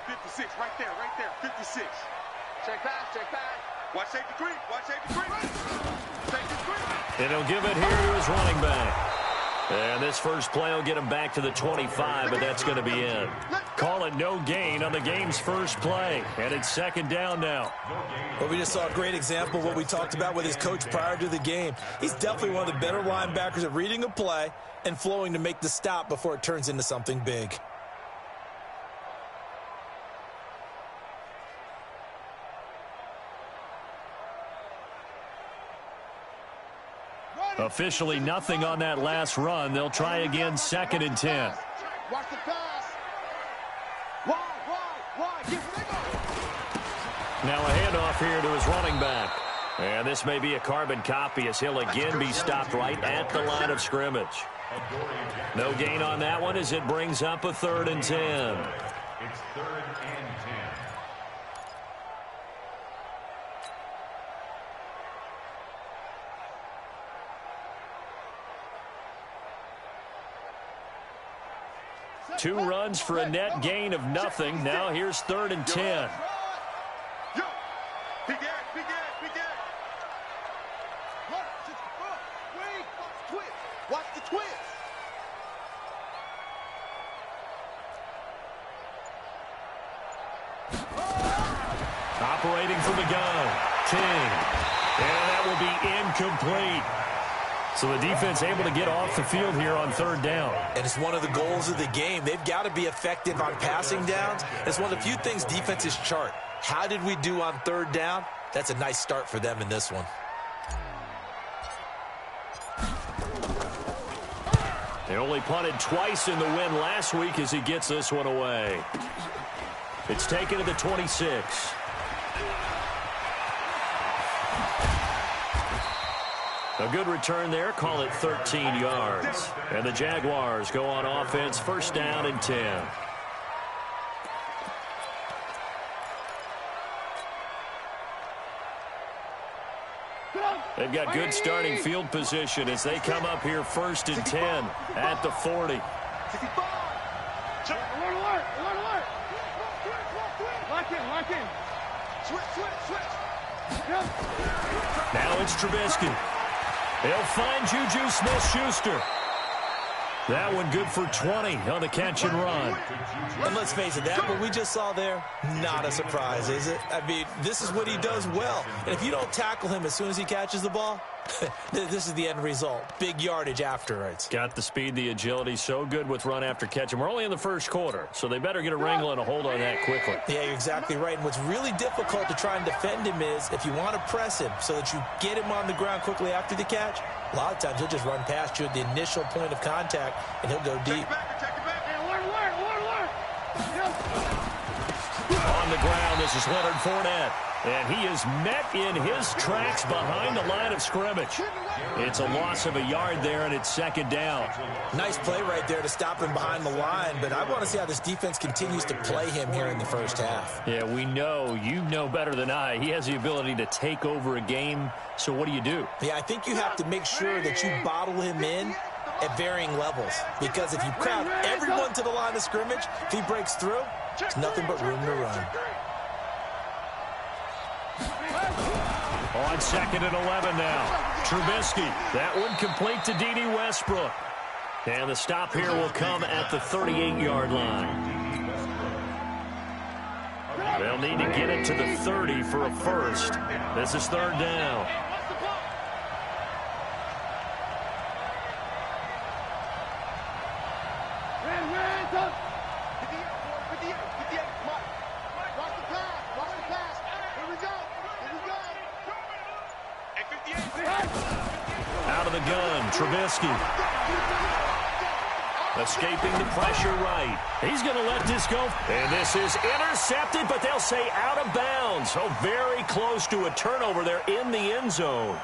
56, right there, 56. Check pass, check pass. Watch safety three, watch safety three. Safety three. And he'll give it here to his running back. And this first play will get him back to the 25, but that's going to be it. Call it no gain on the game's first play. And it's second down now. Well, we just saw a great example of what we talked about with his coach prior to the game. He's definitely one of the better linebackers at reading a play and flowing to make the stop before it turns into something big. Officially nothing on that last run. They'll try again, 2nd and 10. Watch the pass. Wide. Now a handoff here to his running back. And this may be a carbon copy as he'll again be stopped right at the line of scrimmage. No gain on that one as it brings up a 3rd and 10. It's 3rd and 10. Two runs for a net gain of nothing. Now here's 3rd and 10. Yo, big ass. Watch the twist. Operating from the gun, King. And that will be incomplete. So the defense able to get off the field here on 3rd down. And it's one of the goals of the game. They've got to be effective on passing downs. It's one of the few things defenses chart. How did we do on 3rd down? That's a nice start for them in this one. They only punted twice in the win last week as he gets this one away. It's taken to the 26. A good return there. Call it 13 yards. And the Jaguars go on offense, 1st down and 10. They've got good starting field position as they come up here 1st and 10 at the 40. Alert. Lock in. Switch. Now it's Trubisky. He'll find Juju Smith-Schuster. That one good for 20 on the catch and run. And let's face it, that what we just saw there, not a surprise, is it? I mean, this is what he does well. And if you don't tackle him as soon as he catches the ball, this is the end result. Big yardage afterwards. Got the speed, the agility, so good with run after catch. And we're only in the first quarter, so they better get a wrangle and a hold on that quickly. Yeah, you're exactly right. And what's really difficult to try and defend him is if you want to press him so that you get him on the ground quickly after the catch, a lot of times he'll just run past you at the initial point of contact, and he'll go deep. On the ground, this is Leonard Fournette. And he is met in his tracks behind the line of scrimmage. It's a loss of a yard there, and it's 2nd down. Nice play right there to stop him behind the line, but I want to see how this defense continues to play him here in the first half. Yeah, we know. You know better than I. He has the ability to take over a game, so what do you do? Yeah, I think you have to make sure that you bottle him in at varying levels, because if you crowd everyone to the line of scrimmage, if he breaks through, there's nothing but room to run. On 2nd and 11 now. Trubisky. That one complete to D.D. Westbrook. And the stop here will come at the 38-yard line. They'll need to get it to the 30 for a first. This is 3rd down. Out of the gun, Trubisky. Escaping the pressure right. He's going to let this go. And this is intercepted, but they'll say out of bounds. So very close to a turnover there in the end zone.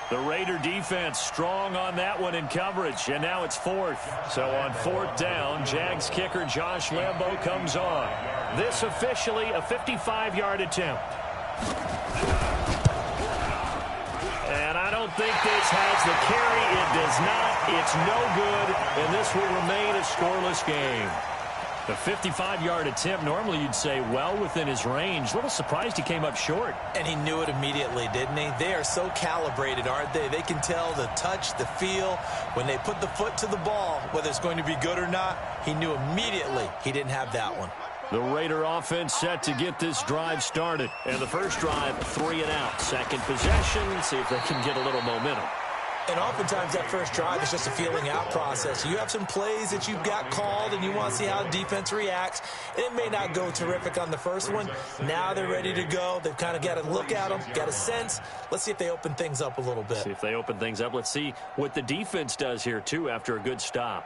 The Raider defense strong on that one in coverage, and now it's 4th. So on 4th down, Jags kicker Josh Lambo comes on. This officially a 55-yard attempt. And I don't think this has the carry. It does not. It's no good, and this will remain a scoreless game. The 55-yard attempt, normally you'd say well within his range. A little surprised he came up short. And he knew it immediately, didn't he? They are so calibrated, aren't they? They can tell the touch, the feel. When they put the foot to the ball, whether it's going to be good or not, he knew immediately he didn't have that one. The Raider offense set to get this drive started. And the first drive, 3 and out. Second possession, see if they can get a little momentum. And oftentimes that first drive is just a feeling out process. You have some plays that you've got called and you want to see how the defense reacts. And it may not go terrific on the first one. Now they're ready to go. They've kind of got to look at them, got a sense. Let's see if they open things up a little bit. See if they open things up. Let's see what the defense does here, too, after a good stop.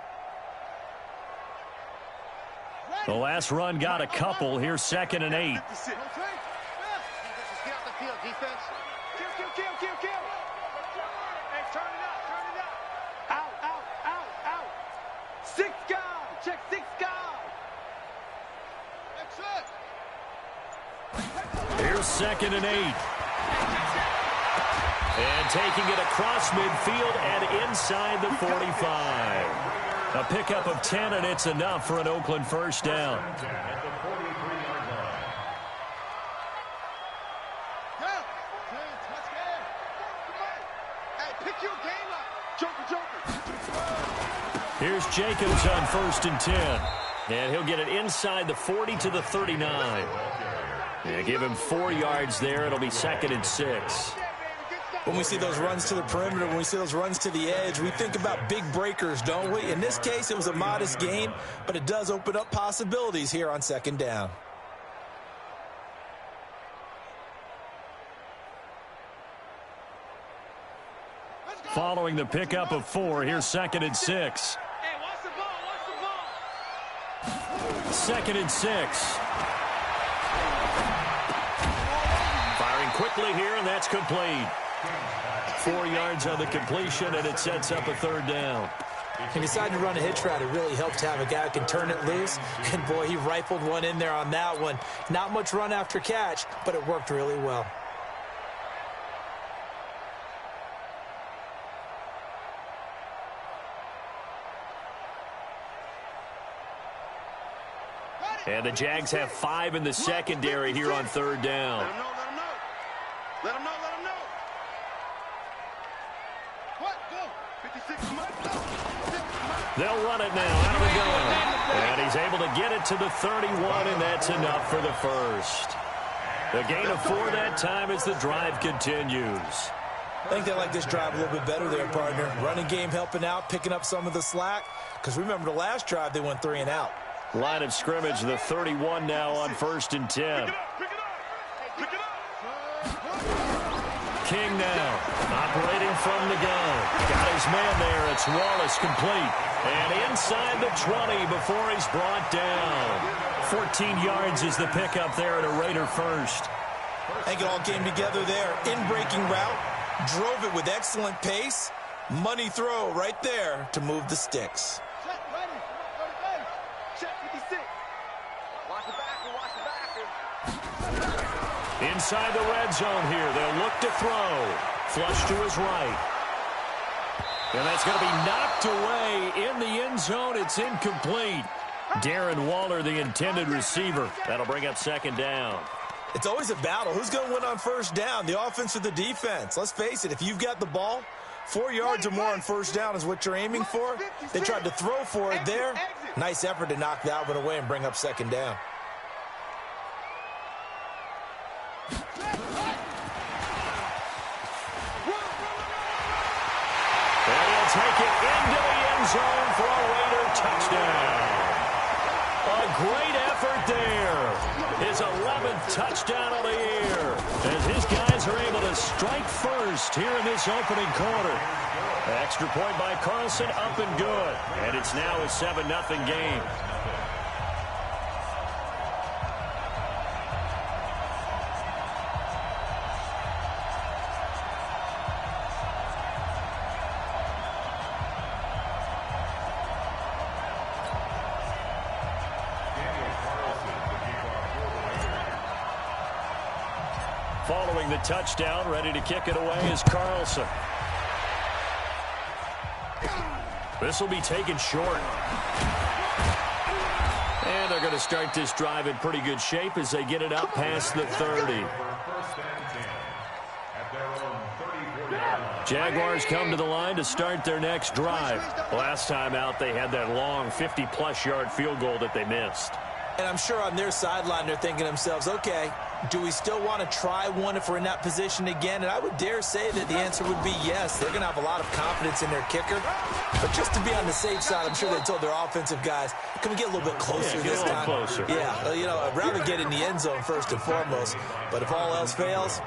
The last run got a couple. Here's 2nd and 8. Get out the field, defense. Kill. Hey, turn it up. Out. 6 guys. Check 6 guys. That's it. Here's 2nd and 8. And taking it across midfield and inside the 45. A pickup of 10, and it's enough for an Oakland first down. Here's Jacobs on 1st and 10. And he'll get it inside the 40 to the 39. Yeah, give him 4 yards there. It'll be 2nd and 6. When we see those runs to the perimeter, when we see those runs to the edge, we think about big breakers, don't we? In this case, it was a modest gain, but it does open up possibilities here on 2nd down. Following the pickup of 4, here's 2nd and 6. Hey, watch the ball. 2nd and 6. Firing quickly here, and that's complete. 4 yards on the completion, and it sets up a 3rd down. He decided to run a hitch route. It really helped to have a guy who can turn it loose. And, boy, he rifled one in there on that one. Not much run after catch, but it worked really well. And the Jags have 5 in the secondary here on 3rd down. Let him know. What? Go. 56 They'll run it now out of the gun. And he's able to get it to the 31, and that's enough for the first. The gain of 4 that time as the drive continues. I think they like this drive a little bit better there, partner. Running game helping out, picking up some of the slack. Because remember, the last drive, they went 3 and out. Line of scrimmage, the 31 now on 1st and 10. King now, operating from the gun. Got his man there. It's Wallace complete. And inside the 20 before he's brought down. 14 yards is the pickup there at a Raider first. I think it all came together there. In-breaking route, drove it with excellent pace. Money throw right there to move the sticks. Inside the red zone here. They'll look to throw. Flush to his right. And that's going to be knocked away in the end zone. It's incomplete. Darren Waller, the intended receiver. That'll bring up 2nd down. It's always a battle. Who's going to win on 1st down, the offense or the defense? Let's face it, if you've got the ball, 4 yards or more on 1st down is what you're aiming for. They tried to throw for it there. Nice effort to knock that one away and bring up 2nd down. Take it into the end zone for a Raider touchdown. A great effort there. His 11th touchdown of the year. As his guys are able to strike first here in this opening quarter. An extra point by Carlson, up and good. And it's now a 7-0 game. Following the touchdown, ready to kick it away is Carlson. This will be taken short. And they're going to start this drive in pretty good shape as they get it up past the 30. Jaguars come to the line to start their next drive. Last time out, they had that long 50-plus yard field goal that they missed. And I'm sure on their sideline, they're thinking to themselves, okay, do we still want to try one if we're in that position again? And I would dare say that the answer would be yes. They're going to have a lot of confidence in their kicker. But just to be on the safe side, I'm sure they told their offensive guys, can we get a little bit closer this time? Closer. Yeah, you know, I'd rather get in the end zone first and foremost. But if all else fails,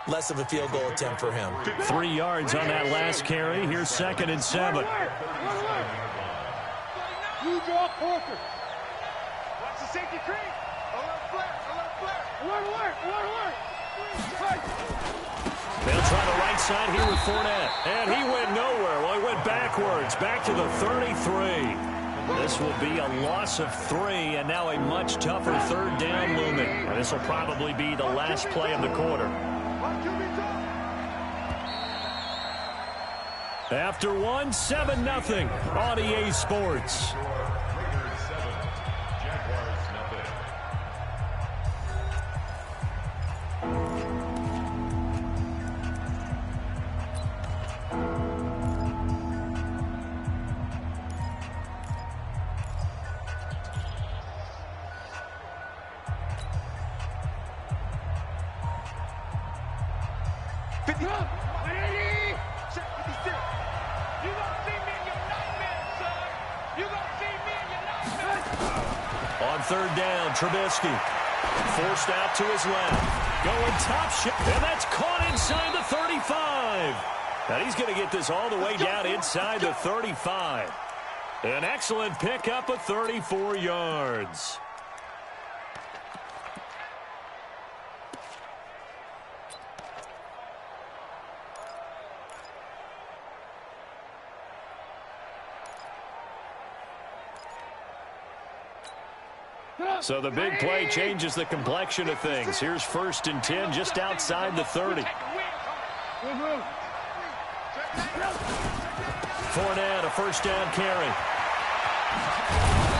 less of a field goal attempt for him. 3 yards on that last carry. Here's 2nd and 7. You draw Porter. Watch the safety creep. A little flare, a little flare. Alert. They'll try the right side here with Fournette. And he went nowhere. Well, he went backwards, back to the 33. This will be a loss of 3, and now a much tougher 3rd down looming. And this will probably be the last play of the quarter. After 1, 7-0 on EA Sports. Raiders 7, Jaguars nothing. On 3rd down, Trubisky forced out to his left. Going top shot, and that's caught inside the 35. And he's going to get this all the way down inside the 35. An excellent pickup of 34 yards. So the big play changes the complexion of things. Here's 1st and 10 just outside the 30. Fournette, a 1st down carry.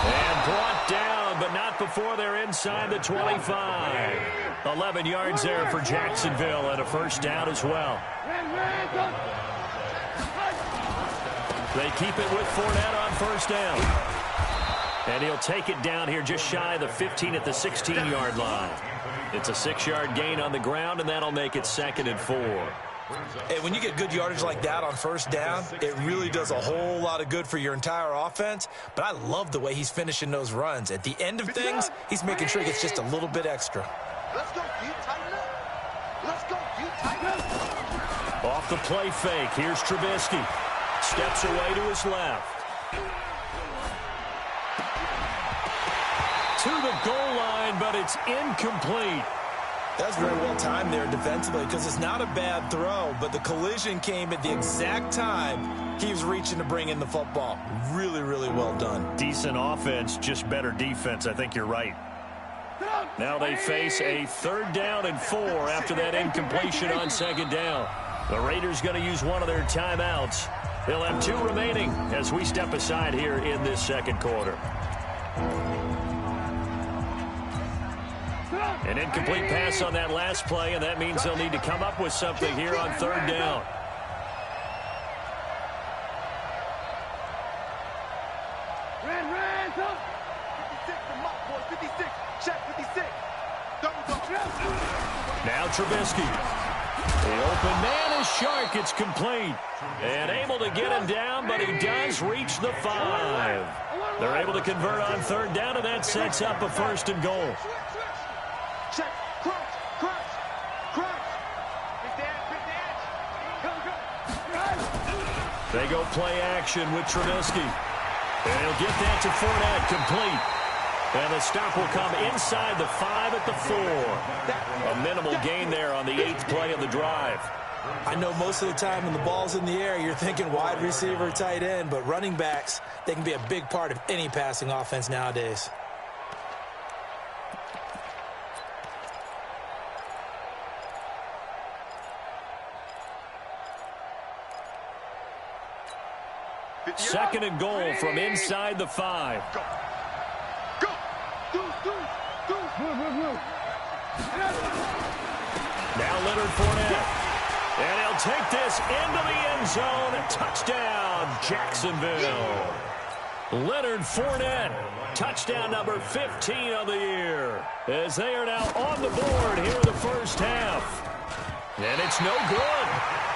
And brought down, but not before they're inside the 25. 11 yards there for Jacksonville and a 1st down as well. They keep it with Fournette on 1st down. And he'll take it down here just shy of the 15 at the 16-yard line. It's a 6-yard gain on the ground, and that'll make it 2nd and 4. Hey, when you get good yardage like that on 1st down, it really does a whole lot of good for your entire offense. But I love the way he's finishing those runs. At the end of things, he's making sure he gets just a little bit extra. Let's go, you tighten up. Let's go, you tighten up. Off the play fake, here's Trubisky. Steps away to his left. To the goal line, but it's incomplete. That's very well timed there defensively because it's not a bad throw, but the collision came at the exact time he was reaching to bring in the football. Really, really well done. Decent offense, just better defense. I think you're right. Now they face a 3rd down and 4 after that incompletion on 2nd down. The Raiders going to use one of their timeouts. They'll have 2 remaining as we step aside here in this 2nd quarter. An incomplete pass on that last play, and that means they'll need to come up with something here on 3rd down. Now Trubisky. The open man is Shark. It's complete. And able to get him down, but he does reach the 5. They're able to convert on 3rd down, and that sets up a 1st and goal. Check, crunch. They go play action with Trubisky. And he'll get that to Fournette, complete. And the stop will come inside the 5 at the 4. A minimal gain there on the 8th play of the drive. I know most of the time when the ball's in the air, you're thinking wide receiver, tight end, but running backs, they can be a big part of any passing offense nowadays. Second and goal from inside the 5. Go. Now Leonard Fournette. And he'll take this into the end zone. Touchdown, Jacksonville. Leonard Fournette, touchdown number 15 of the year, as they are now on the board here in the first half. And it's no good.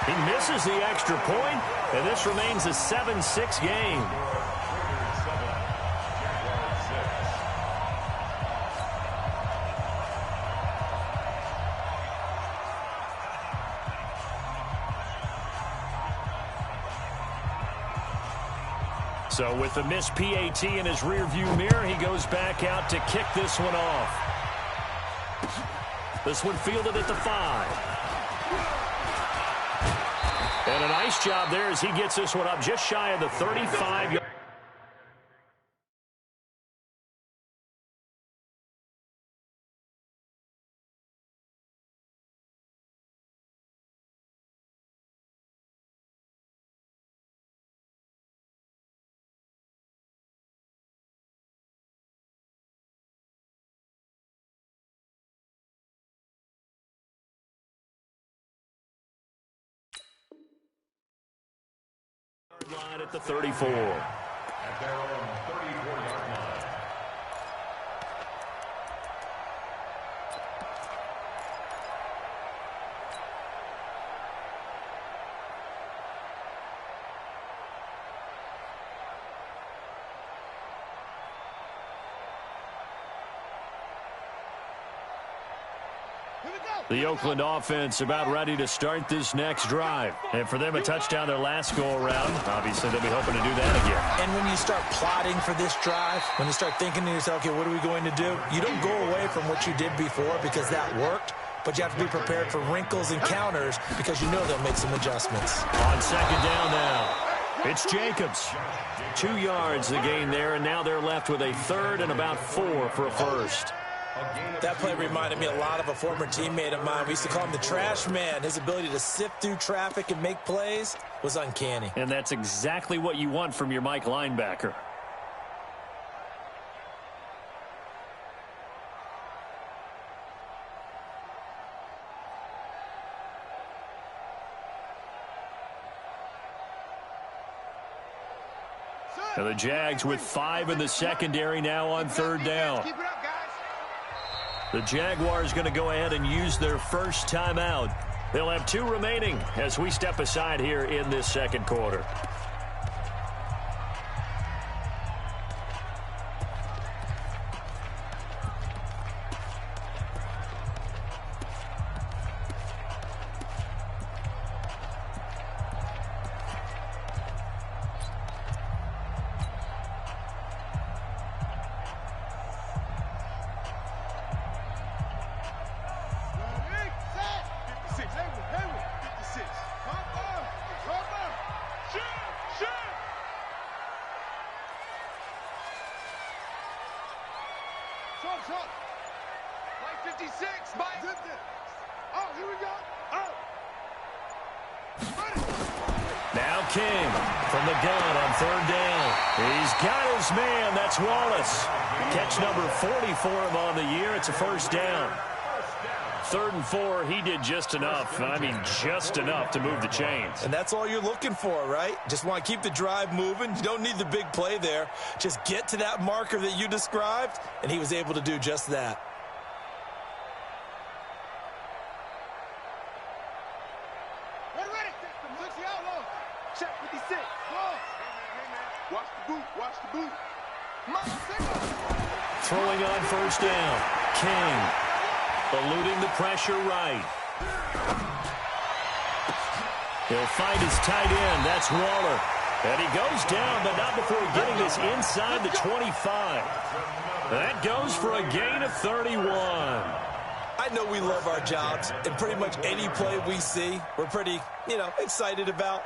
He misses the extra point, and this remains a 7-6 game. So with the missed PAT in his rearview mirror, he goes back out to kick this one off. This one fielded at the 5. And a nice job there as he gets this one up just shy of the 35-yard. Line at the 34. At their own 34-yard line. The Oakland offense about ready to start this next drive. And for them, a touchdown their last go-around. Obviously, they'll be hoping to do that again. And when you start plotting for this drive, when you start thinking to yourself, okay, what are we going to do? You don't go away from what you did before because that worked, but you have to be prepared for wrinkles and counters because you know they'll make some adjustments. On second down now, it's Jacobs. 2 yards the gain there, and now they're left with a third and about 4 for a first. That play reminded me a lot of a former teammate of mine. We used to call him the trash man. His ability to sift through traffic and make plays was uncanny. And that's exactly what you want from your Mike linebacker. And the Jags with 5 in the secondary now on third down. The Jaguars going to go ahead and use their first timeout. They'll have 2 remaining as we step aside here in this second quarter. Mike 56, Mike. Oh, here we go. Oh. Now King from the gun on third down. He's got his man. That's Wallace. Catch number 40 for him on the year. It's a first down. 3rd and 4, he did just enough. I mean, just enough to move the chains. And that's all you're looking for, right? Just want to keep the drive moving. You don't need the big play there. Just get to that marker that you described, and he was able to do just that. Check 56. Hey, man. Watch the boot. Watch the boot. Throwing on first down. King eluding the pressure right. He'll find his tight end. That's Waller. And he goes down, but not before getting this inside the 25. That goes for a gain of 31. I know we love our jobs, and pretty much any play we see, we're pretty, excited about.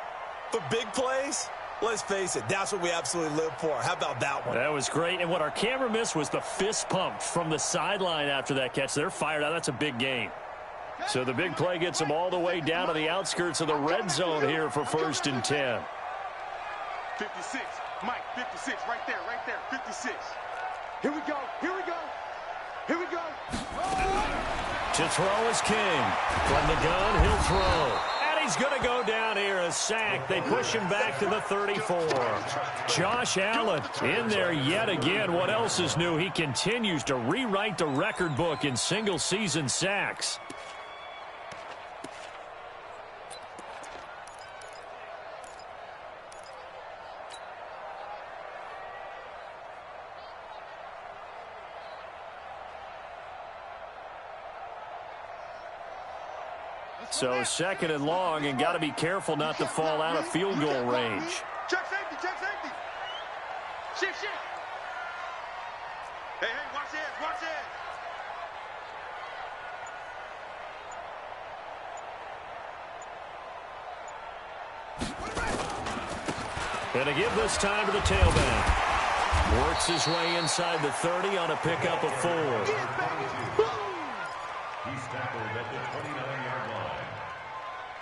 But big plays, let's face it, that's what we absolutely live for. How about that one? That was great. And what our camera missed was the fist pump from the sideline after that catch. They're fired out. That's a big gain. So the big play gets them all the way down to the outskirts of the red zone here for 1st and 10. 56. Mike, 56. Right there. 56. Here we go. Here we go. To throw is King. From the gun, he'll throw. And he's going to go down here, a sack. They push him back to the 34. Josh Allen in there yet again. What else is new? He continues to rewrite the record book in single-season sacks. So second and long, and got to be careful not to fall out of field goal range. Check safety, check safety. Shift, shift. Hey, hey, watch this, watch this. And to give this time to the tailback. Works his way inside the 30 on a pickup of 4. He's tackled at the 29-yard line.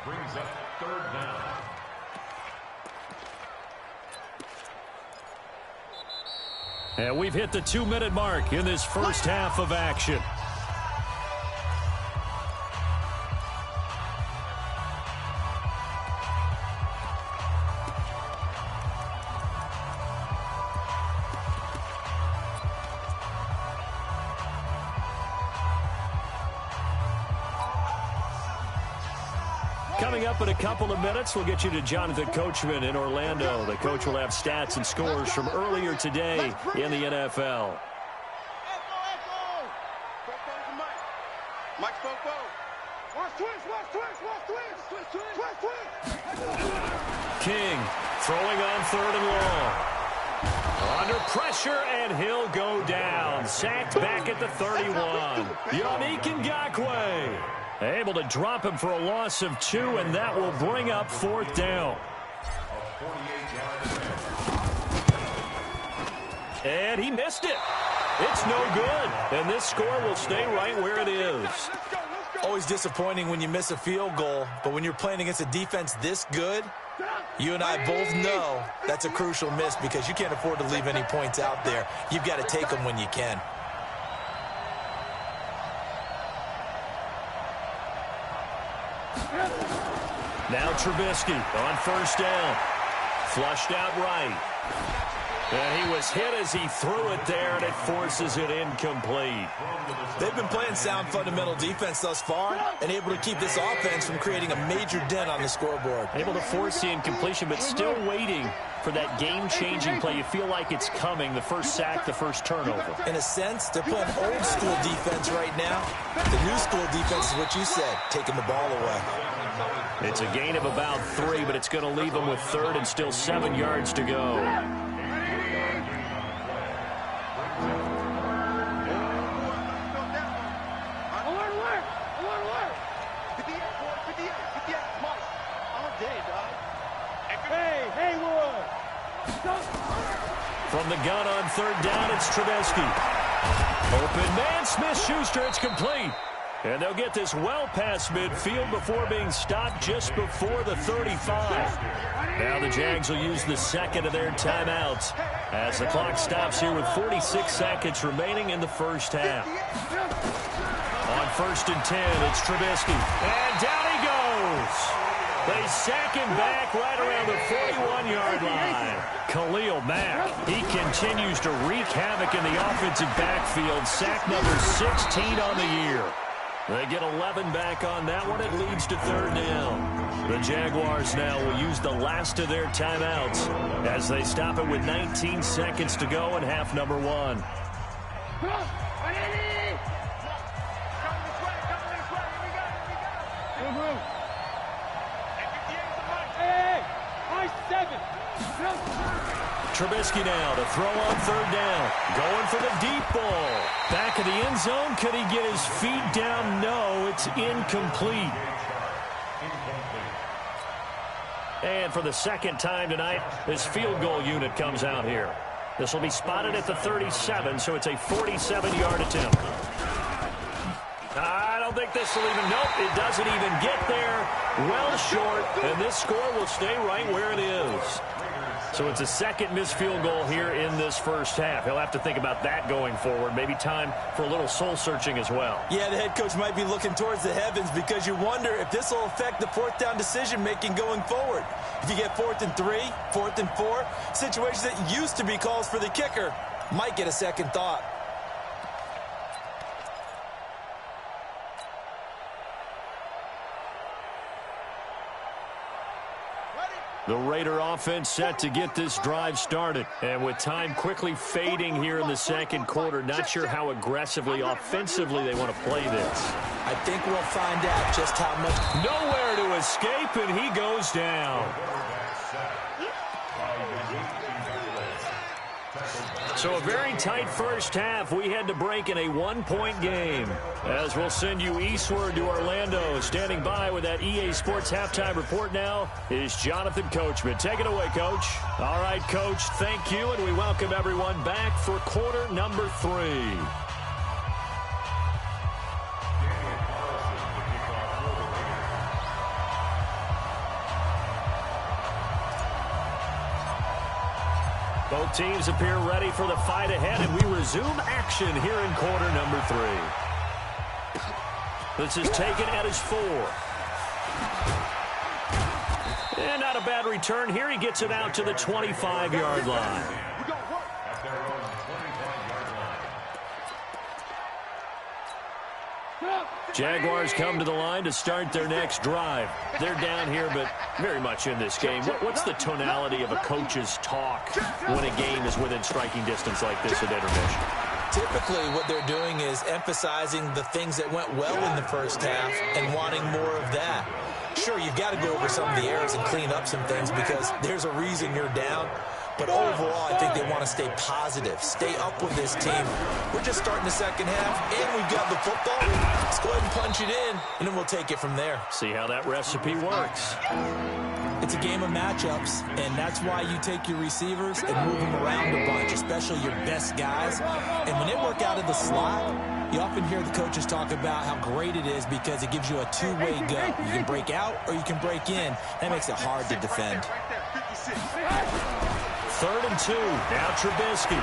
Brings up third down. And we've hit the 2-minute mark in this first half of action. Coming up in a couple of minutes, we'll get you to Jonathan Coachman in Orlando. The coach will have stats and scores from earlier today in the NFL. Mike Spopo. Watch twist, watch twist, watch twist. Twist, twist, twist. King throwing on third and long. Under pressure, and he'll go down. Sacked back at the 31. Yannick Ngakoue able to drop him for a loss of 2, and that will bring up fourth down. And he missed it. It's no good, and this score will stay right where it is. Always disappointing when you miss a field goal, but when you're playing against a defense this good, you and I both know that's a crucial miss because you can't afford to leave any points out there. You've got to take them when you can. Now Trubisky on first down. Flushed out right. And he was hit as he threw it there, and it forces it incomplete. They've been playing sound fundamental defense thus far and able to keep this offense from creating a major dent on the scoreboard. Able to force the incompletion, but still waiting for that game-changing play. You feel like it's coming, the first sack, the first turnover. In a sense, they're playing old-school defense right now. The new-school defense is what you said, taking the ball away. It's a gain of about 3, but it's going to leave them with third and still 7 yards to go. From the gun on third down, it's Trubisky. Open man, Smith-Schuster, it's complete. And they'll get this well past midfield before being stopped just before the 35. Now the Jags will use the second of their timeouts as the clock stops here with 46 seconds remaining in the first half. On first and 10, it's Trubisky. And down he goes. They sack him back right around the 41-yard line. Khalil Mack, he continues to wreak havoc in the offensive backfield. Sack number 16 on the year. They get 11 back on that one. It leads to third down. The Jaguars now will use the last of their timeouts as they stop it with 19 seconds to go in half number 1. Trubisky now to throw on third down. Going for the deep ball. Back of the end zone. Could he get his feet down? No, it's incomplete. And for the second time tonight, this field goal unit comes out here. This will be spotted at the 37, so it's a 47-yard attempt. I don't think this will even, nope, it doesn't even get there. Well short, and this score will stay right where it is. So it's a second missed field goal here in this first half. He'll have to think about that going forward. Maybe time for a little soul-searching as well. Yeah, the head coach might be looking towards the heavens because you wonder if this will affect the fourth down decision-making going forward. If you get 4th and 3, 4th and 4, situations that used to be calls for the kicker might get a second thought. The Raider offense set to get this drive started. And with time quickly fading here in the second quarter, not sure how aggressively, offensively they want to play this. I think we'll find out just how much. Nowhere to escape, and he goes down. So a very tight first half. We had to break in a one-point game. As we'll send you eastward to Orlando. Standing by with that EA Sports halftime report now is Jonathan Coachman. Take it away, Coach. All right, Coach, thank you, and we welcome everyone back for quarter number 3. Both teams appear ready for the fight ahead, and we resume action here in quarter number 3. This is taken at his 4. And not a bad return here. He gets it out to the 25-yard line. Jaguars come to the line to start their next drive. They're down here, but very much in this game. What's the tonality of a coach's talk when a game is within striking distance like this at intermission? Typically, what they're doing is emphasizing the things that went well in the first half and wanting more of that. Sure, you've got to go over some of the errors and clean up some things because there's a reason you're down. But overall, I think they want to stay positive, stay up with this team. We're just starting the second half, and we've got the football. Let's go ahead and punch it in, and then we'll take it from there. See how that recipe works. It's a game of matchups, and that's why you take your receivers and move them around a bunch, especially your best guys. And when they work out of the slot, you often hear the coaches talk about how great it is because it gives you a two-way go. You can break out or you can break in. That makes it hard to defend. 3rd and 2. Now Trubisky.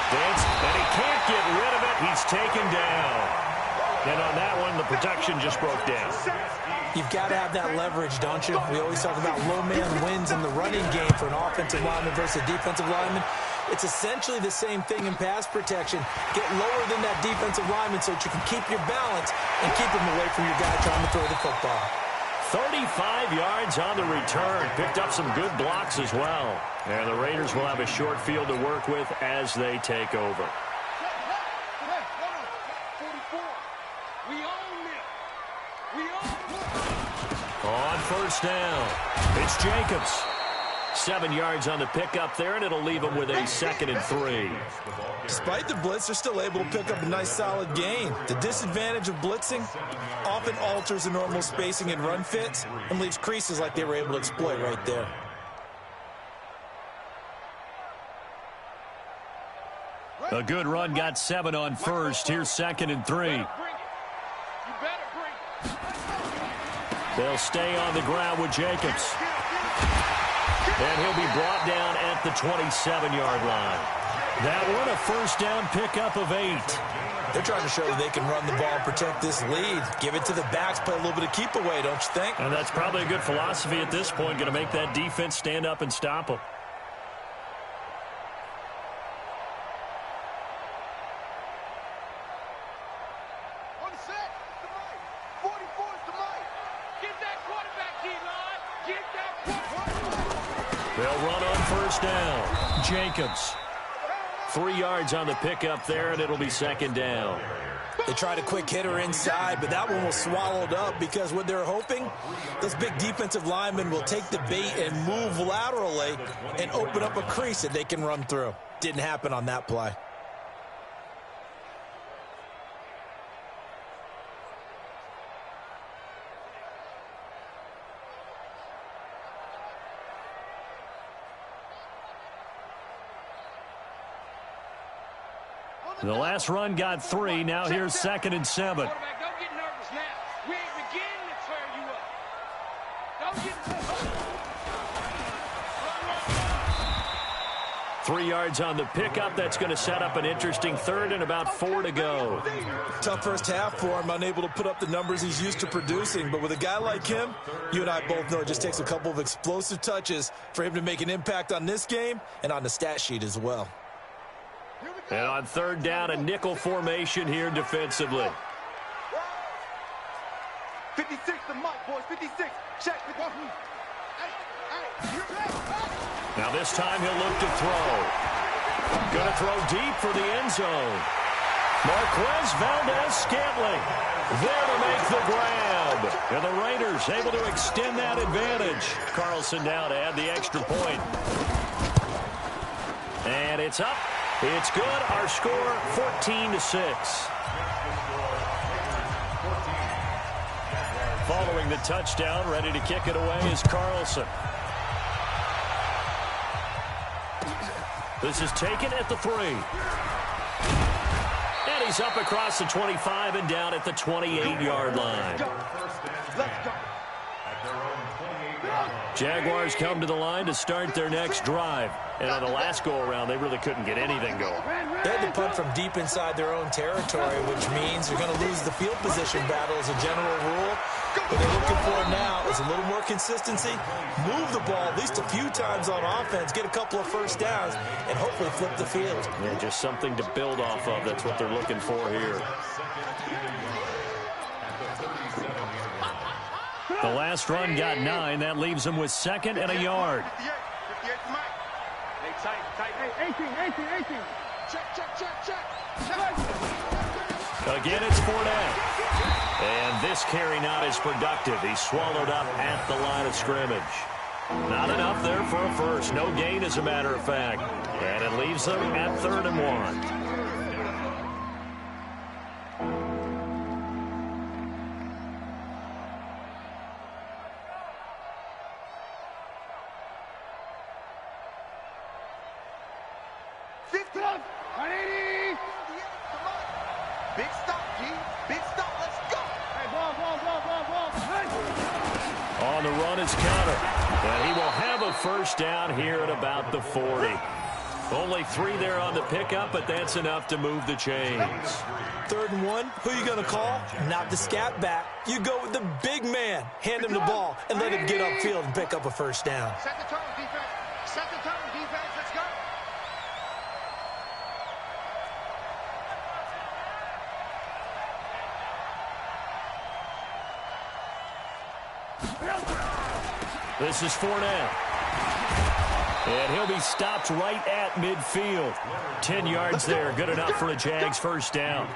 Dance, and he can't get rid of it. He's taken down. And on that one, the protection just broke down. You've got to have that leverage, don't you? We always talk about low man wins in the running game for an offensive lineman versus a defensive lineman. It's essentially the same thing in pass protection. Get lower than that defensive lineman so that you can keep your balance and keep him away from your guy trying to throw the football. 35 yards on the return. Picked up some good blocks as well. And the Raiders will have a short field to work with as they take over. On first down, it's Jacobs. 7 yards on the pickup there, and it'll leave him with a 2nd and 3. Despite the blitz, they're still able to pick up a nice solid gain. The disadvantage of blitzing often alters the normal spacing and run fits and leaves creases like they were able to exploit right there. A good run got 7 on first. Here's 2nd and 3. They'll stay on the ground with Jacobs. And he'll be brought down at the 27-yard line. That one, a first down pickup of 8. They're trying to show they can run the ball and protect this lead. Give it to the backs, play a little bit of keep away, don't you think? And that's probably a good philosophy at this point, going to make that defense stand up and stop them. They'll run on first down. Jacobs. 3 yards on the pickup there, and it'll be 2nd down. They tried a quick hitter inside, but that one was swallowed up because what they're hoping, those big defensive linemen will take the bait and move laterally and open up a crease that they can run through. Didn't happen on that play. The last run got 3. Now here's 2nd and 7. Don't get nervous now. We ain't beginning to tear you up. Don't get 3 yards on the pickup. That's going to set up an interesting third and about 4 to go. Tough first half for him, unable to put up the numbers he's used to producing. But with a guy like him, you and I both know it just takes a couple of explosive touches for him to make an impact on this game and on the stat sheet as well. And on third down, a nickel formation here defensively. 56 to Mike, boys. 56. Check. Now this time he'll look to throw. Going to throw deep for the end zone. Marquez Valdez-Scantling there to make the grab. And the Raiders able to extend that advantage. Carlson now to add the extra point. And it's up. It's good. Our score 14-6. Following the touchdown, ready to kick it away is Carlson. This is taken at the 3. And he's up across the 25 and down at the 28-yard line. Let's go. Jaguars come to the line to start their next drive. And on the last go-around, they really couldn't get anything going. They had to punt from deep inside their own territory, which means you're going to lose the field position battle as a general rule. What they're looking for now is a little more consistency, move the ball at least a few times on offense, get a couple of first downs, and hopefully flip the field. Yeah, just something to build off of. That's what they're looking for here. The last run got 9. That leaves them with 2nd and a yard. 58 to Mike. Hey, tight. Hey, 18. Check. Again, it's Fournette. And this carry not as productive. He's swallowed up at the line of scrimmage. Not enough there for a first. No gain, as a matter of fact. And it leaves them at 3rd and 1. Big stop, G. Big stop. Let's go. Hey, ball. On the run is Counter. And he will have a first down here at about the 40. Only 3 there on the pickup, but that's enough to move the chains. 3rd and 1, who are you going to call? Not the scat back. You go with the big man. Hand him the ball and let him get upfield and pick up a first down. Set the tone, defense. Let's go. This is Fournette. And he'll be stopped right at midfield. 10 yards there, good enough for a Jags first down.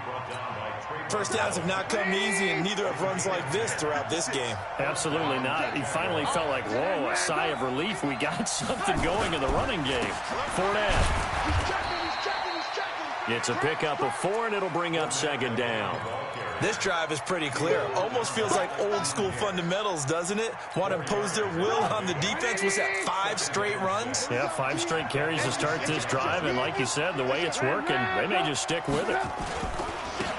First downs have not come easy, and neither have runs like this throughout this game. Absolutely not. He finally felt like, whoa, a sigh of relief. We got something going in the running game. Fournette. It's a pickup of 4, and it'll bring up 2nd down. This drive is pretty clear. Almost feels like old school fundamentals, doesn't it? Want to impose their will on the defense. Was that 5 straight runs? Yeah, 5 straight carries to start this drive, and like you said, the way it's working, they may just stick with it.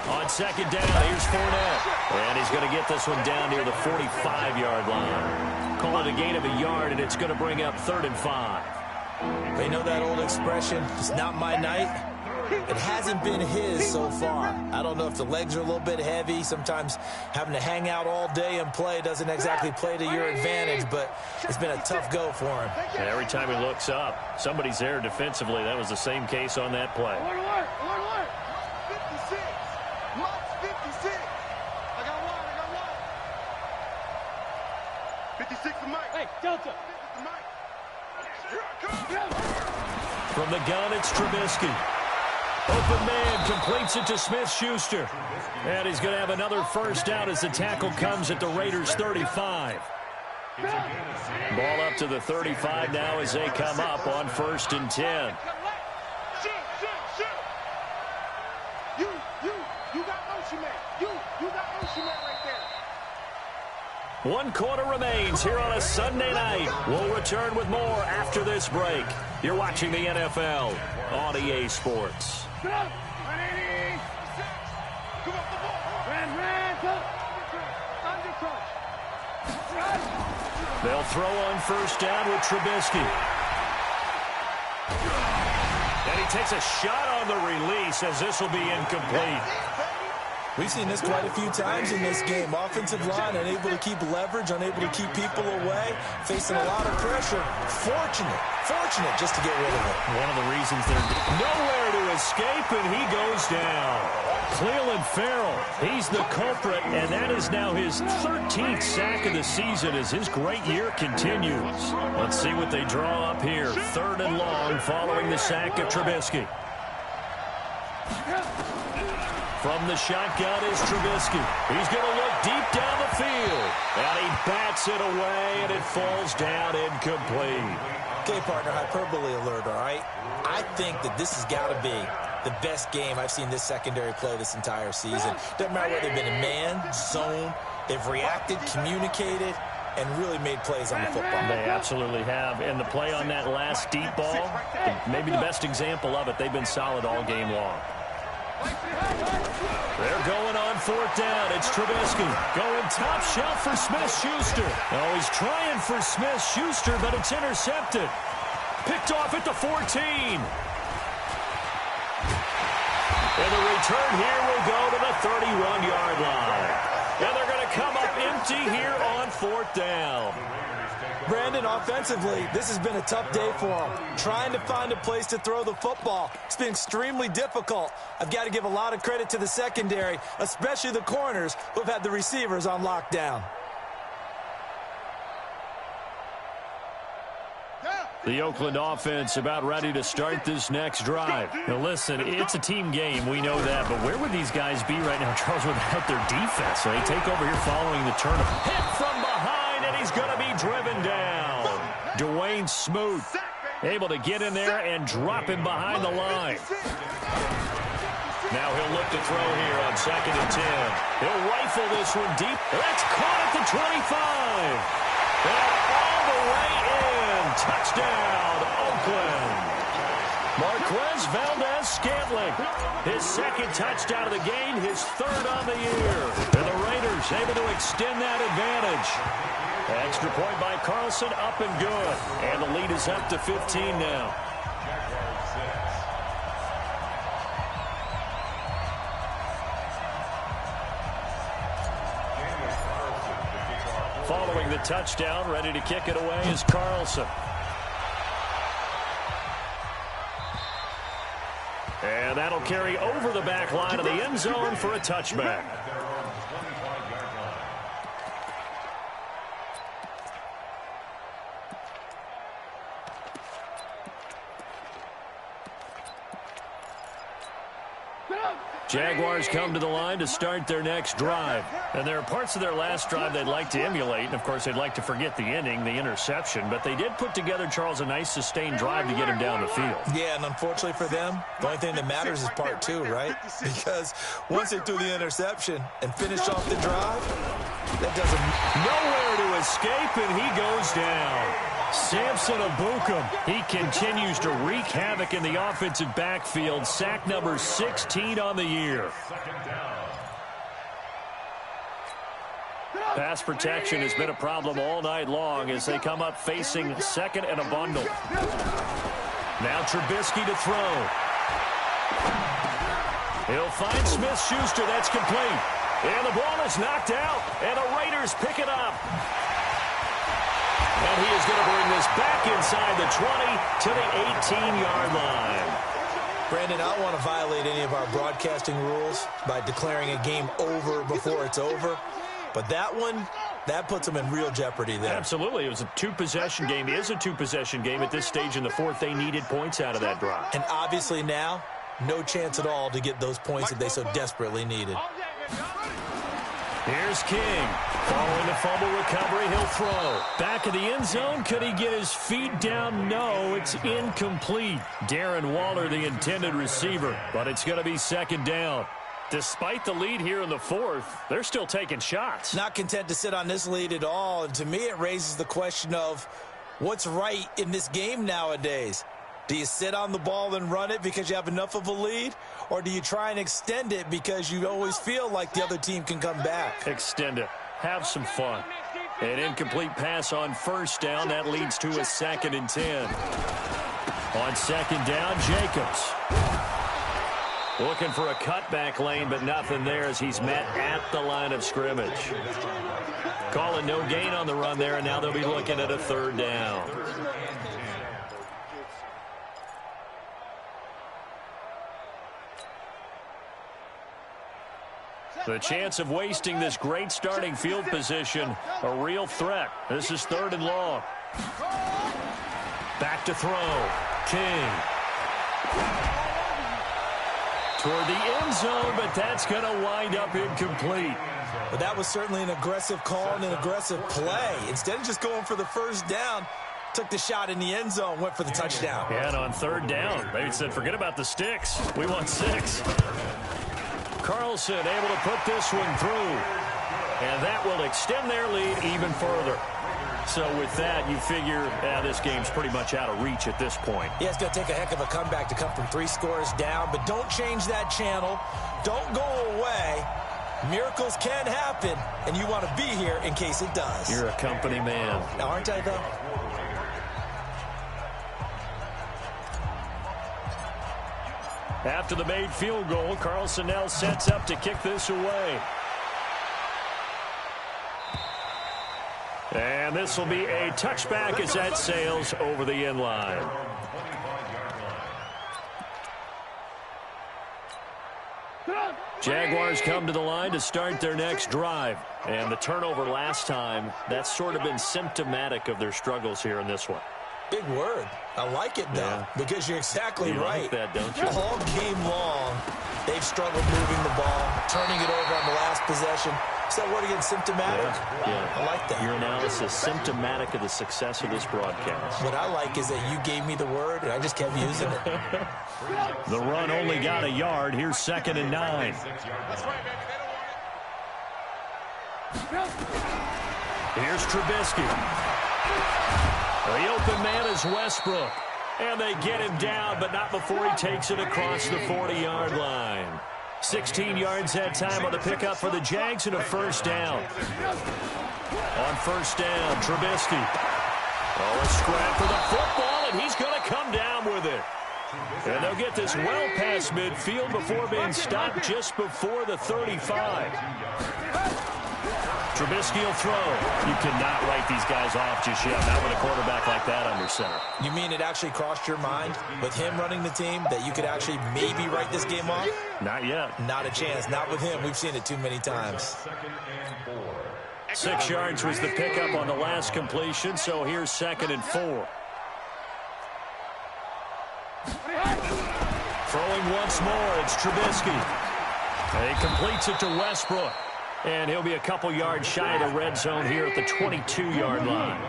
On 2nd down, here's Fournette. And he's going to get this one down near the 45-yard line. Call it a gain of a yard, and it's going to bring up 3rd and 5. They know that old expression, it's not my night. It hasn't been his so far. I don't know if the legs are a little bit heavy. Sometimes having to hang out all day and play doesn't exactly play to your advantage, but it's been a tough go for him. And every time he looks up, somebody's there defensively. That was the same case on that play. 56. Mark's 56. I got one. 56 to Mike. Hey, Delta. Here I come. From the gun, it's Trubisky. Open man completes it to Smith-Schuster. And he's going to have another first down as the tackle comes at the Raiders' 35. Ball up to the 35 now as they come up on 1st and 10. Shoot. You got motion man. You got motion man right there. 1 quarter remains here on a Sunday night. We'll return with more after this break. You're watching the NFL on EA Sports. They'll throw on 1st down with Trubisky. he takes a shot on the release as this will be incomplete. We've seen this quite a few times in this game. Offensive line unable to keep leverage, unable to keep people away, facing a lot of pressure. Fortunate just to get rid of it. One of the reasons they're nowhere to escape, and he goes down. Cleveland Farrell, he's the culprit, and that is now his 13th sack of the season as his great year continues. Let's see what they draw up here. 3rd and long following the sack of Trubisky. From the shotgun is Trubisky. He's going to look deep down the field. And he bats it away, and it falls down incomplete. Okay, partner, hyperbole alert, all right? I think that this has got to be the best game I've seen this secondary play this entire season. Doesn't matter whether they've been in man, zone, they've reacted, communicated, and really made plays on the football. They absolutely have. And the play on that last deep ball, maybe the best example of it, they've been solid all game long. They're going on 4th down. It's Trubisky going top shelf for Smith-Schuster. Oh, he's trying for Smith-Schuster, but it's intercepted. Picked off at the 14. And the return here will go to the 31-yard line. And they're going to come up empty here on 4th down. Brandon, offensively, this has been a tough day for him. Trying to find a place to throw the football. It's been extremely difficult. I've got to give a lot of credit to the secondary, especially the corners who have had the receivers on lockdown. The Oakland offense about ready to start this next drive. Now listen, it's a team game, we know that, but where would these guys be right now, Charles, without their defense? So they take over here following the turnover. Hit from behind, and he's going to be driven down. Dwayne Smoot able to get in there and drop him behind the line. Now he'll look to throw here on 2nd and 10. He'll rifle this one deep. That's caught at the 25. And all the way in. Touchdown, Oakland. Marquez Valdez-Scantling. His 2nd touchdown of the game, his 3rd on the year. And the Raiders able to extend that advantage. Extra point by Carlson, up and good. And the lead is up to 15 now. Following the touchdown, ready to kick it away is Carlson. And that'll carry over the back line of the end zone for a touchback. Jaguars come to the line to start their next drive. And there are parts of their last drive they'd like to emulate. And, of course, they'd like to forget the ending, the interception. But they did put together, Charles, a nice sustained drive to get him down the field. Yeah, and unfortunately for them, the only thing that matters is part 2, right? Because once they threw the interception and finished off the drive, that doesn't... Nowhere to escape, and he goes down. Samson Abukum, he continues to wreak havoc in the offensive backfield. Sack number 16 on the year. Pass protection has been a problem all night long as they come up facing 2nd and a bundle. Now Trubisky to throw. He'll find Smith-Schuster. That's complete. And the ball is knocked out, and the Raiders pick it up. And he is going to bring this back inside the 20 to the 18-yard line. Brandon, I don't want to violate any of our broadcasting rules by declaring a game over before it's over. But that one, that puts them in real jeopardy there. Absolutely. It was a 2-possession game. It is a 2-possession game at this stage in the 4th. They needed points out of that drive. And obviously now, no chance at all to get those points that they so desperately needed. Here's King. Following the fumble recovery, he'll throw. Back of the end zone. Could he get his feet down? No, it's incomplete. Darren Waller, the intended receiver, but it's going to be 2nd down. Despite the lead here in the 4th, they're still taking shots. Not content to sit on this lead at all. And to me, it raises the question of what's right in this game nowadays. Do you sit on the ball and run it because you have enough of a lead? Or do you try and extend it because you always feel like the other team can come back? Extend it. Have some fun. An incomplete pass on 1st down. That leads to a 2nd and 10. On second down, Jacobs. Looking for a cutback lane, but nothing there as he's met at the line of scrimmage. Calling no gain on the run there, and now they'll be looking at a third down. The chance of wasting this great starting field position, a real threat. This is third and long. Back to throw. King. Toward the end zone, but that's going to wind up incomplete. But that was certainly an aggressive call and an aggressive play. Instead of just going for the first down, took the shot in the end zone, went for the touchdown. Yeah, and on third down, they said, forget about the sticks. We want 6. Carlson able to put this one through. And that will extend their lead even further. So with that, you figure this game's pretty much out of reach at this point. Yeah, it's going to take a heck of a comeback to come from 3 scores down, but don't change that channel. Don't go away. Miracles can happen, and you want to be here in case it does. You're a company man. Now, aren't I, though? After the made field goal, Carlson now sets up to kick this away. And this will be a touchback as that sails over the end line. Jaguars come to the line to start their next drive. And the turnover last time, that's sort of been symptomatic of their struggles here in this one. Big word. I like it, though, because you're exactly right. Like that, don't you? All game long, they've struggled moving the ball, turning it over on the last possession. Is that word again, symptomatic? Yeah. I like that. Your analysis symptomatic of the success of this broadcast. What I like is that you gave me the word, and I just kept using it. The run only got a yard. Here's 2nd and 9. Here's Trubisky. The open man is Westbrook. And they get him down, but not before he takes it across the 40-yard line. 16 yards that time on the pickup for the Jags and a first down. On first down, Trubisky. Oh, a scrap for the football, and he's going to come down with it. And they'll get this well past midfield before being stopped just before the 35. Trubisky will throw. You cannot write these guys off just yet. Not with a quarterback like that under center. You mean it actually crossed your mind with him running the team that you could actually maybe write this game off? Not yet. Not a chance. Not with him. We've seen it too many times. 6 yards was the pickup on the last completion, so here's 2nd and 4. Throwing once more, it's Trubisky. And he completes it to Westbrook. And he'll be a couple yards shy of the red zone here at the 22-yard line.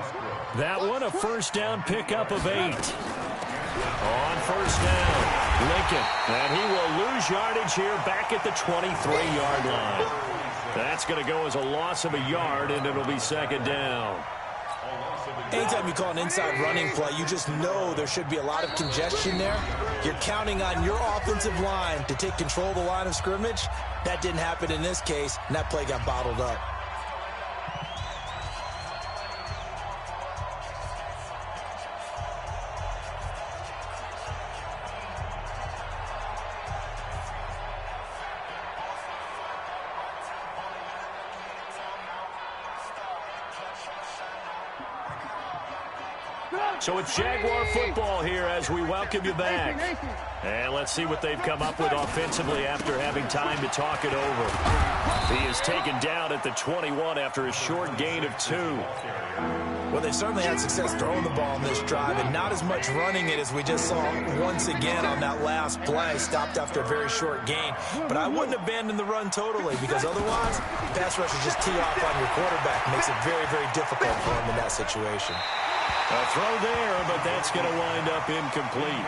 That one, a first down pickup of 8. On first down, Lincoln. And he will lose yardage here back at the 23-yard line. That's going to go as a loss of a yard, and it'll be 2nd down. Anytime you call an inside running play, you just know there should be a lot of congestion there. You're counting on your offensive line to take control of the line of scrimmage. That didn't happen in this case, and that play got bottled up. So it's Jaguar football here as we welcome you back. And let's see what they've come up with offensively after having time to talk it over. He is taken down at the 21 after a short gain of 2. Well, they've certainly had success throwing the ball in this drive and not as much running it as we just saw once again on that last play, stopped after a very short gain. But I wouldn't abandon the run totally because otherwise, pass rushers just tee off on your quarterback. Makes it very, very difficult for him in that situation. A throw there, but that's going to wind up incomplete.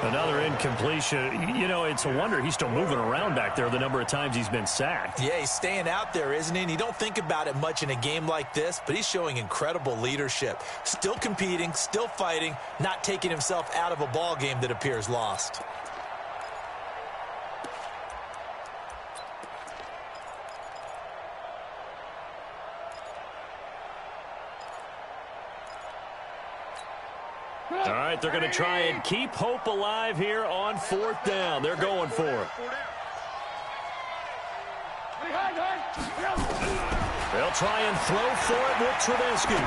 Another incompletion. You know, it's a wonder he's still moving around back there the number of times he's been sacked. Yeah, he's staying out there, isn't he? And you don't think about it much in a game like this, but he's showing incredible leadership. Still competing, still fighting, not taking himself out of a ball game that appears lost. All right, they're going to try and keep hope alive here on 4th down. They're going for it. They'll try and throw for it with Trubisky.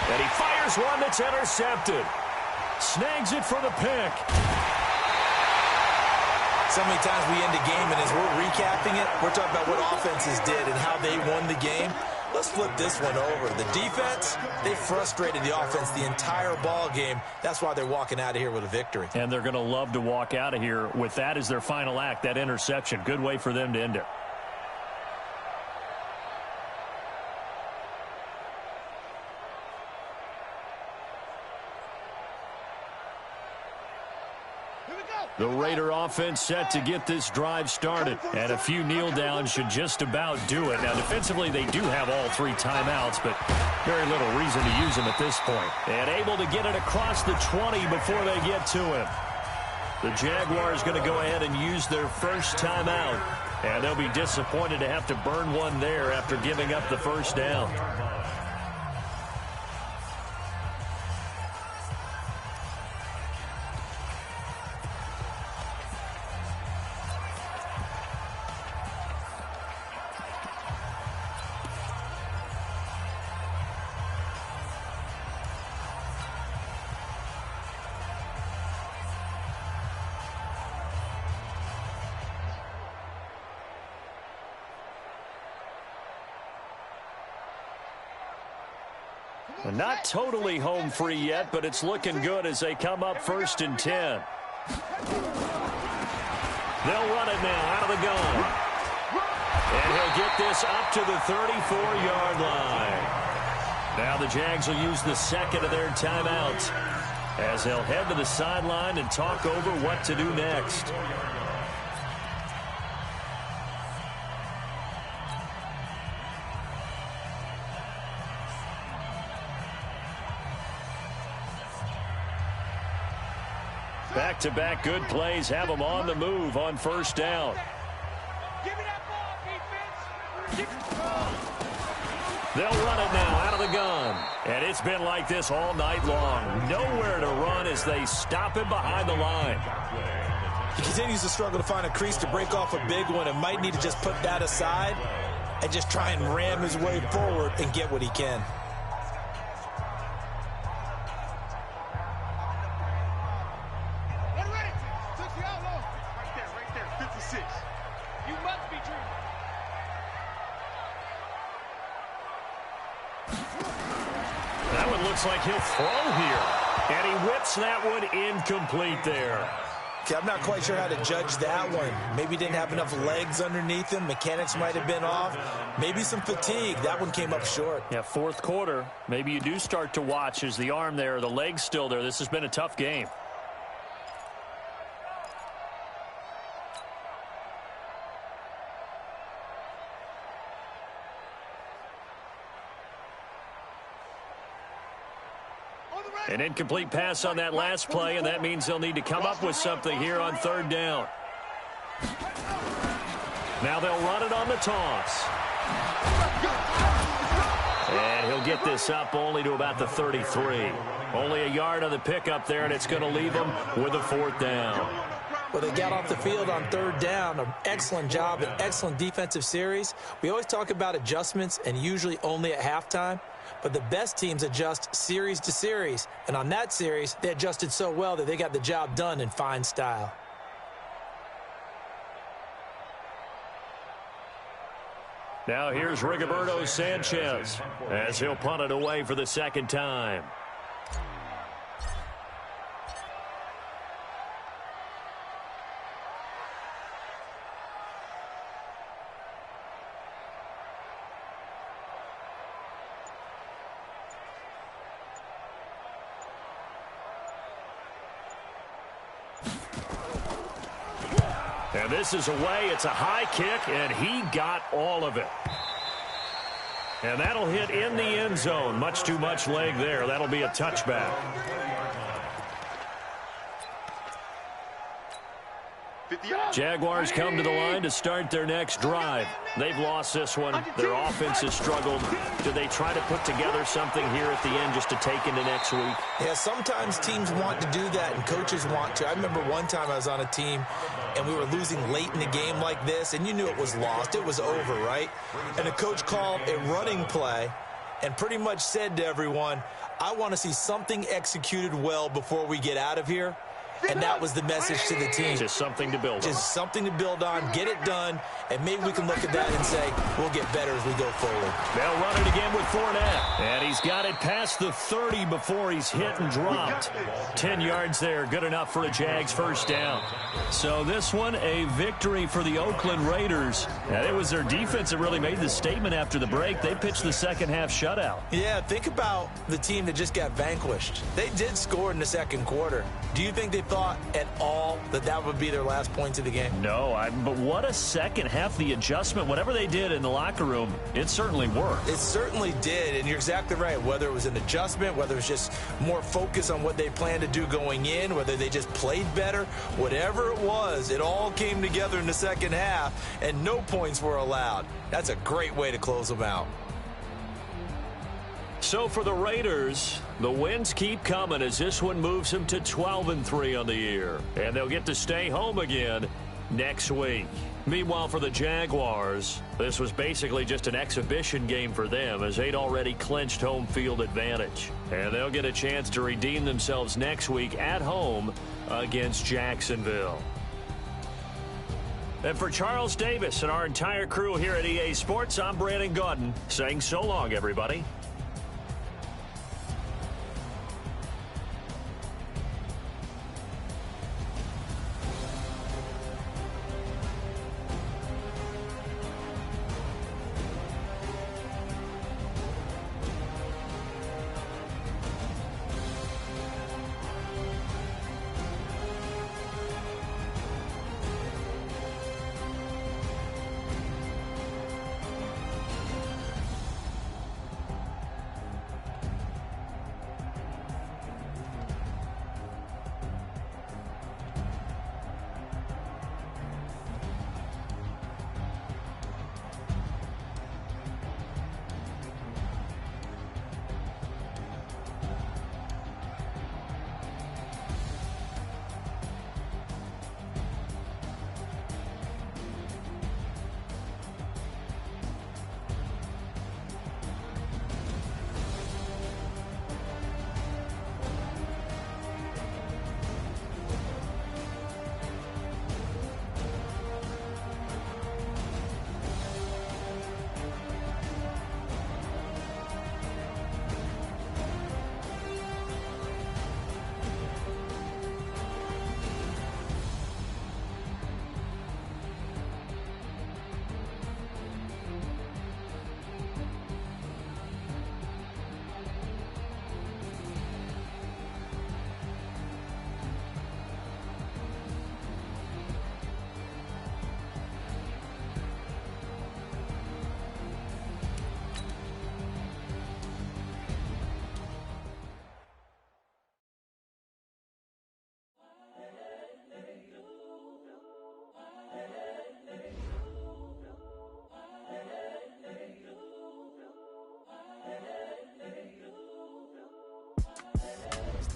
And he fires one that's intercepted. Snags it for the pick. So many times we end a game, and as we're recapping it, we're talking about what offenses did and how they won the game. Let's flip this one over. The defense, they frustrated the offense the entire ball game. That's why they're walking out of here with a victory. And they're going to love to walk out of here with that as their final act, that interception. Good way for them to end it. The Raider offense set to get this drive started, and a few kneel downs should just about do it. Now, defensively, they do have all 3 timeouts, but very little reason to use them at this point. And able to get it across the 20 before they get to him. The Jaguars going to go ahead and use their first timeout, and they'll be disappointed to have to burn one there after giving up the first down. And not totally home free yet, but it's looking good as they come up 1st and 10. They'll run it now out of the gun. And he'll get this up to the 34-yard line. Now the Jags will use the second of their timeouts as they'll head to the sideline and talk over what to do next. Back-to-back good plays have them on the move on 1st down. Give me that ball, defense. They'll run it now out of the gun. And it's been like this all night long. Nowhere to run as they stop him behind the line. He continues to struggle to find a crease to break off a big one and might need to just put that aside and just try and ram his way forward and get what he can. Like he'll throw here, and he whips that one incomplete there. Okay, I'm not quite sure how to judge that one. Maybe didn't have enough legs underneath him. Mechanics might have been off. Maybe some fatigue. That one came up short. Yeah, 4th quarter. Maybe you do start to watch as the arm there, the leg's still there. This has been a tough game. An incomplete pass on that last play, and that means they'll need to come up with something here on 3rd down. Now they'll run it on the toss. And he'll get this up only to about the 33. Only a yard on the pickup there, and it's going to leave them with a 4th down. Well, they got off the field on 3rd down. An excellent job, an excellent defensive series. We always talk about adjustments, and usually only at halftime. But the best teams adjust series to series. And on that series, they adjusted so well that they got the job done in fine style. Now here's Rigoberto Sanchez as he'll punt it away for the 2nd time. And this is away. It's a high kick, and he got all of it. And that'll hit in the end zone. Much too much leg there. That'll be a touchback. 50 yards. Jaguars come to the line to start their next drive. They've lost this one. Their offense has struggled. Do they try to put together something here at the end just to take into next week? Yeah, sometimes teams want to do that and coaches want to. I remember one time I was on a team and we were losing late in the game like this, and you knew it was lost. It was over, right? And the coach called a running play and pretty much said to everyone, I want to see something executed well before we get out of here. And that was the message to the team. Just something to build on. Just something to build on, get it done, and maybe we can look at that and say, we'll get better as we go forward. They'll run it again with Fournette. And he's got it past the 30 before he's hit and dropped. 10 yards there, good enough for a Jags first down. So this one, a victory for the Oakland Raiders. And it was their defense that really made the statement after the break. They pitched the second half shutout. Yeah, think about the team that just got vanquished. They did score in the second quarter. Do you think they thought at all that that would be their last points of the game? No, but what a second half. The adjustment, whatever they did in the locker room, it certainly worked. It certainly did, and you're exactly right. Whether it was an adjustment, whether it was just more focus on what they planned to do going in, whether they just played better, whatever it was, it all came together in the second half, and no points were allowed. That's a great way to close them out. So for the Raiders, the wins keep coming as this one moves them to 12-3 on the year. And they'll get to stay home again next week. Meanwhile, for the Jaguars, this was basically just an exhibition game for them as they'd already clinched home field advantage. And they'll get a chance to redeem themselves next week at home against Jacksonville. And for Charles Davis and our entire crew here at EA Sports, I'm Brandon Gaudin saying so long, everybody.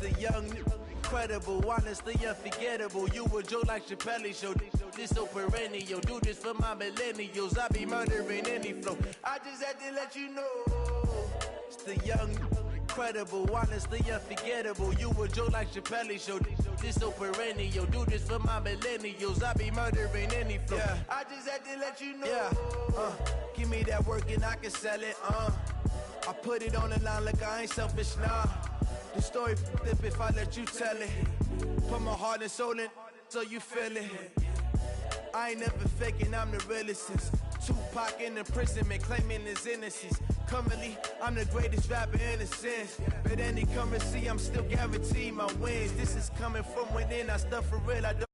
The young, incredible, honestly unforgettable. You a Joe like Chappelle show. This so perennial. Do this for my millennials. I be murdering any flow. I just had to let you know. It's the young, incredible, honestly unforgettable. You a Joe like Chappelle show. This so perennial. Do this for my millennials. I be murdering any flow. Yeah. I just had to let you know. Yeah. Give me that work and I can sell it. I put it on the line like I ain't selfish, nah. The story flip if I let you tell it. Put my heart and soul in so you feel it. I ain't never faking, I'm the realest since Tupac in imprisonment, claiming his innocence. Currently, I'm the greatest rapper in a sense. But any currency, I'm still guaranteed my wins. This is coming from within, I stuff for real, I don't